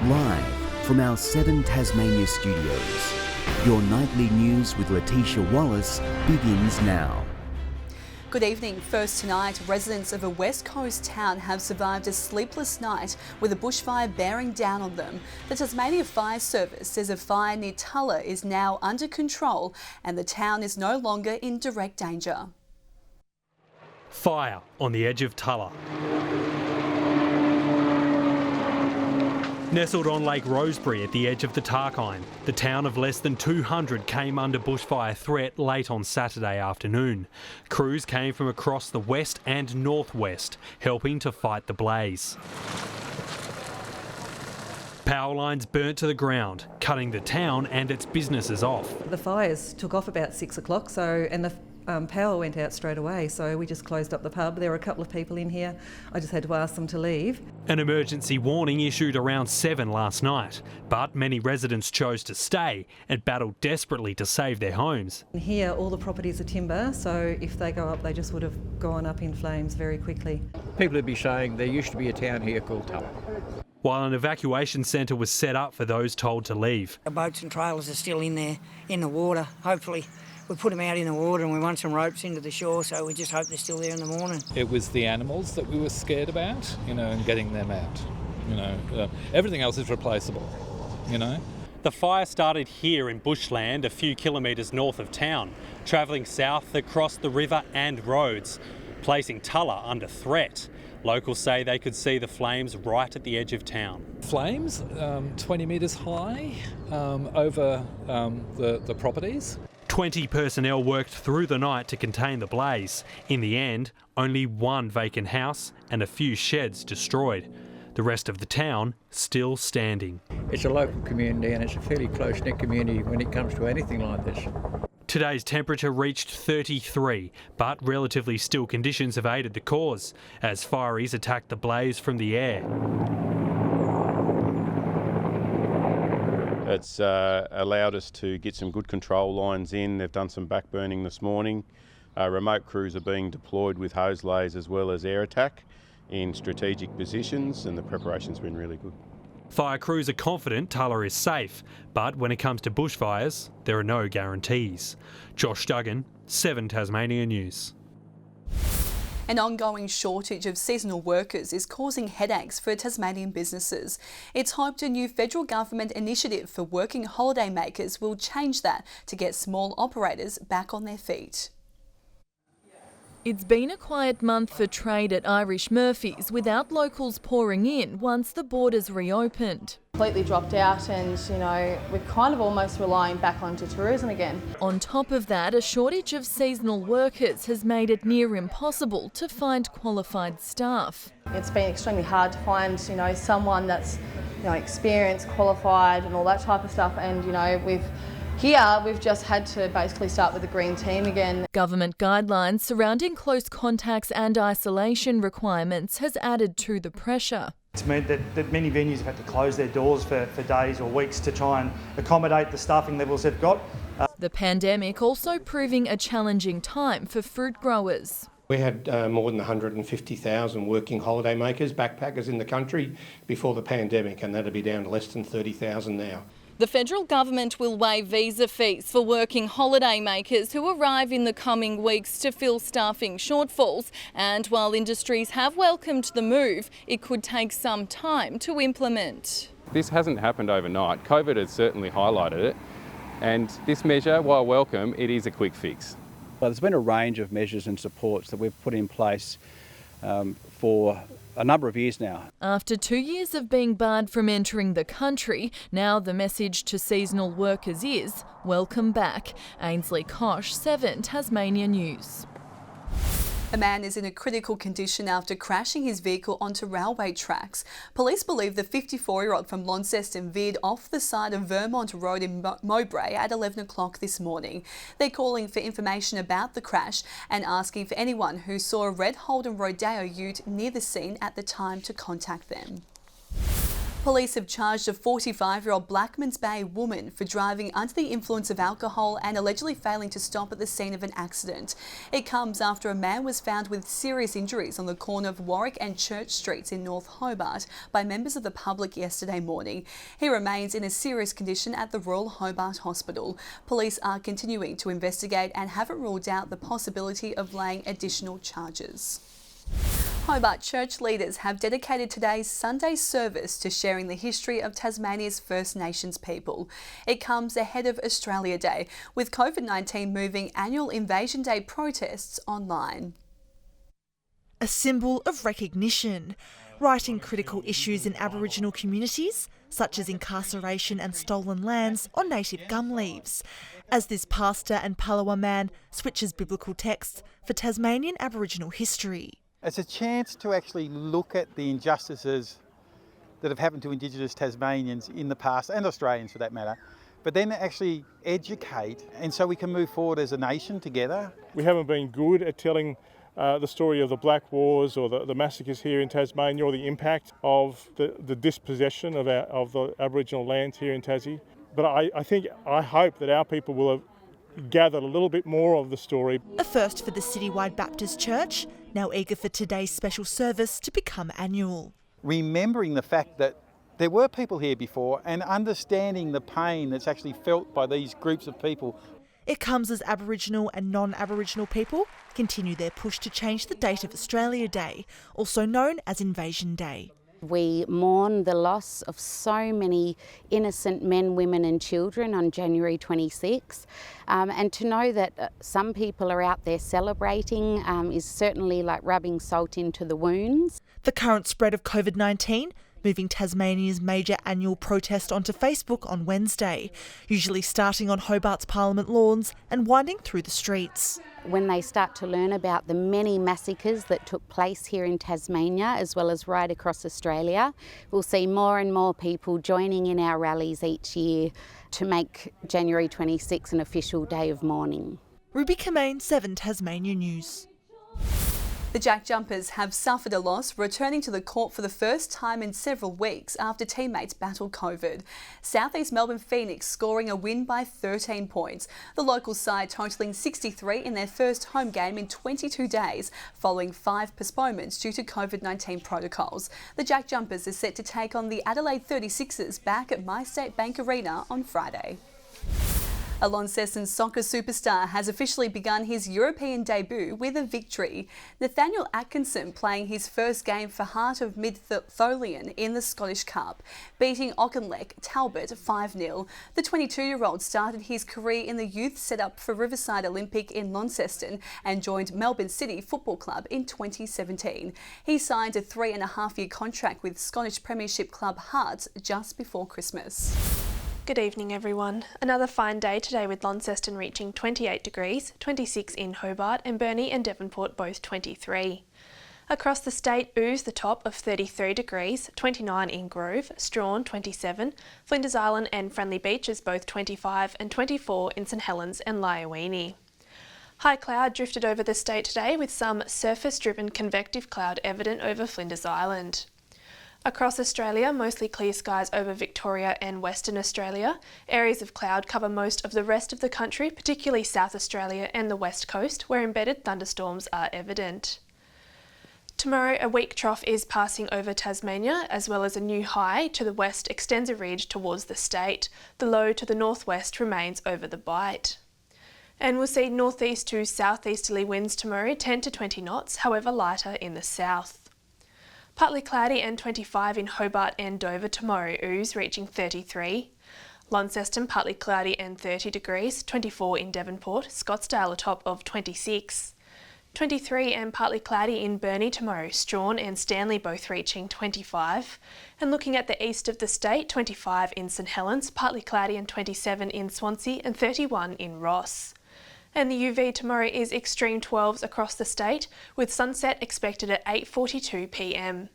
Live from our 7 Tasmania studios, your nightly news with Letitia Wallace begins now. Good evening. First tonight, residents of a West Coast town have survived a sleepless night with a bushfire bearing down on them. The Tasmania Fire Service says a fire near Tulla is now under control and the town is no longer in direct danger. Fire on the edge of Tulla. Nestled on Lake Rosebery at the edge of the Tarkine, the town of less than 200 came under bushfire threat late on Saturday afternoon. Crews came from across the west and northwest, helping to fight the blaze. Power lines burnt to the ground, cutting the town and its businesses off. The fires took off about 6 o'clock, and the power went out straight away, so we just closed up the pub. There were a couple of people in here. I just had to ask them to leave. An emergency warning issued around 7 last night, but many residents chose to stay and battled desperately to save their homes. Here, all the properties are timber, so if they go up, they just would have gone up in flames very quickly. People would be saying there used to be a town here called Tulla. While an evacuation centre was set up for those told to leave. The boats and trailers are still in there, in the water. Hopefully we put them out in the water and we want some ropes into the shore, so we just hope they're still there in the morning. It was the animals that we were scared about, and getting them out. Everything else is replaceable, The fire started here in bushland a few kilometres north of town, travelling south across the river and roads, placing Tulla under threat. Locals say they could see the flames right at the edge of town. Flames, 20 metres high over the properties. 20 personnel worked through the night to contain the blaze. In the end, only one vacant house and a few sheds destroyed. The rest of the town still standing. It's a local community and it's a fairly close-knit community when it comes to anything like this. Today's temperature reached 33, but relatively still conditions have aided the cause as fireys attacked the blaze from the air. It's allowed us to get some good control lines in. They've done some backburning this morning. Remote crews are being deployed with hose lays as well as air attack in strategic positions, and the preparation's been really good. Fire crews are confident Tulla is safe, but when it comes to bushfires, there are no guarantees. Josh Duggan, 7 Tasmania News. An ongoing shortage of seasonal workers is causing headaches for Tasmanian businesses. It's hoped a new federal government initiative for working holiday makers will change that to get small operators back on their feet. It's been a quiet month for trade at Irish Murphy's without locals pouring in once the borders reopened. Completely dropped out and, we're kind of almost relying back onto tourism again. On top of that, a shortage of seasonal workers has made it near impossible to find qualified staff. It's been extremely hard to find, someone that's, experienced, qualified and all that type of stuff, and, we've just had to basically start with the green team again. Government guidelines surrounding close contacts and isolation requirements has added to the pressure. It's meant that many venues have had to close their doors for days or weeks to try and accommodate the staffing levels they've got. The pandemic also proving a challenging time for fruit growers. We had more than 150,000 working holiday makers, backpackers in the country before the pandemic, and that'll be down to less than 30,000 now. The federal government will waive visa fees for working holiday makers who arrive in the coming weeks to fill staffing shortfalls. And while industries have welcomed the move, it could take some time to implement. This hasn't happened overnight. COVID has certainly highlighted it. And this measure, while welcome, it is a quick fix. Well, there's been a range of measures and supports that we've put in place for a number of years now. After 2 years of being barred from entering the country, now the message to seasonal workers is welcome back. Ainsley Kosh, 7 Tasmania News. A man is in a critical condition after crashing his vehicle onto railway tracks. Police believe the 54-year-old from Launceston veered off the side of Vermont Road in Mowbray at 11 o'clock this morning. They're calling for information about the crash and asking for anyone who saw a red Holden Rodeo ute near the scene at the time to contact them. Police have charged a 45-year-old Blackmans Bay woman for driving under the influence of alcohol and allegedly failing to stop at the scene of an accident. It comes after a man was found with serious injuries on the corner of Warwick and Church Streets in North Hobart by members of the public yesterday morning. He remains in a serious condition at the Royal Hobart Hospital. Police are continuing to investigate and haven't ruled out the possibility of laying additional charges. Hobart church leaders have dedicated today's Sunday service to sharing the history of Tasmania's First Nations people. It comes ahead of Australia Day, with COVID-19 moving annual Invasion Day protests online. A symbol of recognition, writing critical issues in Aboriginal communities, such as incarceration and stolen lands, on native gum leaves, as this pastor and Palawa man switches biblical texts for Tasmanian Aboriginal history. It's a chance to actually look at the injustices that have happened to Indigenous Tasmanians in the past, and Australians for that matter, but then actually educate, and so we can move forward as a nation together. We haven't been good at telling the story of the Black Wars or the massacres here in Tasmania, or the impact of the dispossession of the Aboriginal lands here in Tassie. But I hope that our people will have gathered a little bit more of the story. A first for the citywide Baptist Church, now eager for today's special service to become annual. Remembering the fact that there were people here before and understanding the pain that's actually felt by these groups of people. It comes as Aboriginal and non-Aboriginal people continue their push to change the date of Australia Day, also known as Invasion Day. We mourn the loss of so many innocent men, women and children on January 26. And to know that some people are out there celebrating is certainly like rubbing salt into the wounds. The current spread of COVID-19 moving Tasmania's major annual protest onto Facebook on Wednesday, usually starting on Hobart's Parliament lawns and winding through the streets. When they start to learn about the many massacres that took place here in Tasmania, as well as right across Australia, we'll see more and more people joining in our rallies each year to make January 26 an official day of mourning. Ruby Kamane, 7 Tasmania News. The Jack Jumpers have suffered a loss, returning to the court for the first time in several weeks after teammates battled COVID. Southeast Melbourne Phoenix scoring a win by 13 points. The local side totalling 63 in their first home game in 22 days, following 5 postponements due to COVID-19 protocols. The Jack Jumpers are set to take on the Adelaide 36ers back at MyState Bank Arena on Friday. A Launceston soccer superstar has officially begun his European debut with a victory. Nathaniel Atkinson playing his first game for Heart of Midthetholien in the Scottish Cup, beating Auchinleck Talbot 5-0. The 22-year-old started his career in the youth setup for Riverside Olympic in Launceston and joined Melbourne City Football Club in 2017. He signed a 3.5-year contract with Scottish Premiership club Hearts just before Christmas. Good evening everyone. Another fine day today with Launceston reaching 28 degrees, 26 in Hobart and Burnie and Devonport both 23. Across the state, Ooze the top of 33 degrees, 29 in Grove, Strawn 27, Flinders Island and Friendly Beaches both 25 and 24 in St Helens and Lyowini. High cloud drifted over the state today with some surface-driven convective cloud evident over Flinders Island. Across Australia, mostly clear skies over Victoria and Western Australia. Areas of cloud cover most of the rest of the country, particularly South Australia and the West Coast, where embedded thunderstorms are evident. Tomorrow, a weak trough is passing over Tasmania, as well as a new high to the west extends a ridge towards the state. The low to the northwest remains over the Bight. And we'll see northeast to southeasterly winds tomorrow, 10 to 20 knots, however lighter in the south. Partly cloudy and 25 in Hobart and Dover tomorrow, Ooze reaching 33. Launceston partly cloudy and 30 degrees, 24 in Devonport, Scottsdale a top of 26. 23 and partly cloudy in Burnie tomorrow, Strawn and Stanley both reaching 25. And looking at the east of the state, 25 in St Helens, partly cloudy and 27 in Swansea and 31 in Ross. And the UV tomorrow is extreme 12s across the state, with sunset expected at 8:42 p.m.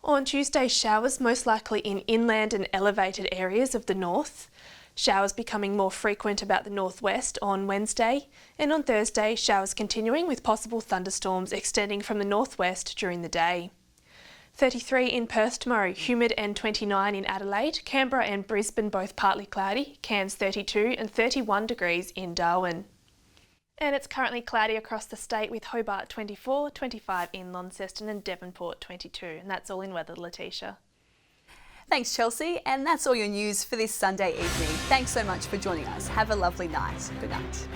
On Tuesday, showers most likely in inland and elevated areas of the north. Showers becoming more frequent about the northwest on Wednesday, and on Thursday, showers continuing with possible thunderstorms extending from the northwest during the day. 33 in Perth tomorrow, humid and 29 in Adelaide. Canberra and Brisbane both partly cloudy. Cairns 32 and 31 degrees in Darwin. And it's currently cloudy across the state with Hobart 24, 25 in Launceston and Devonport 22. And that's all in weather, Letitia. Thanks, Chelsea. And that's all your news for this Sunday evening. Thanks so much for joining us. Have a lovely night. Good night.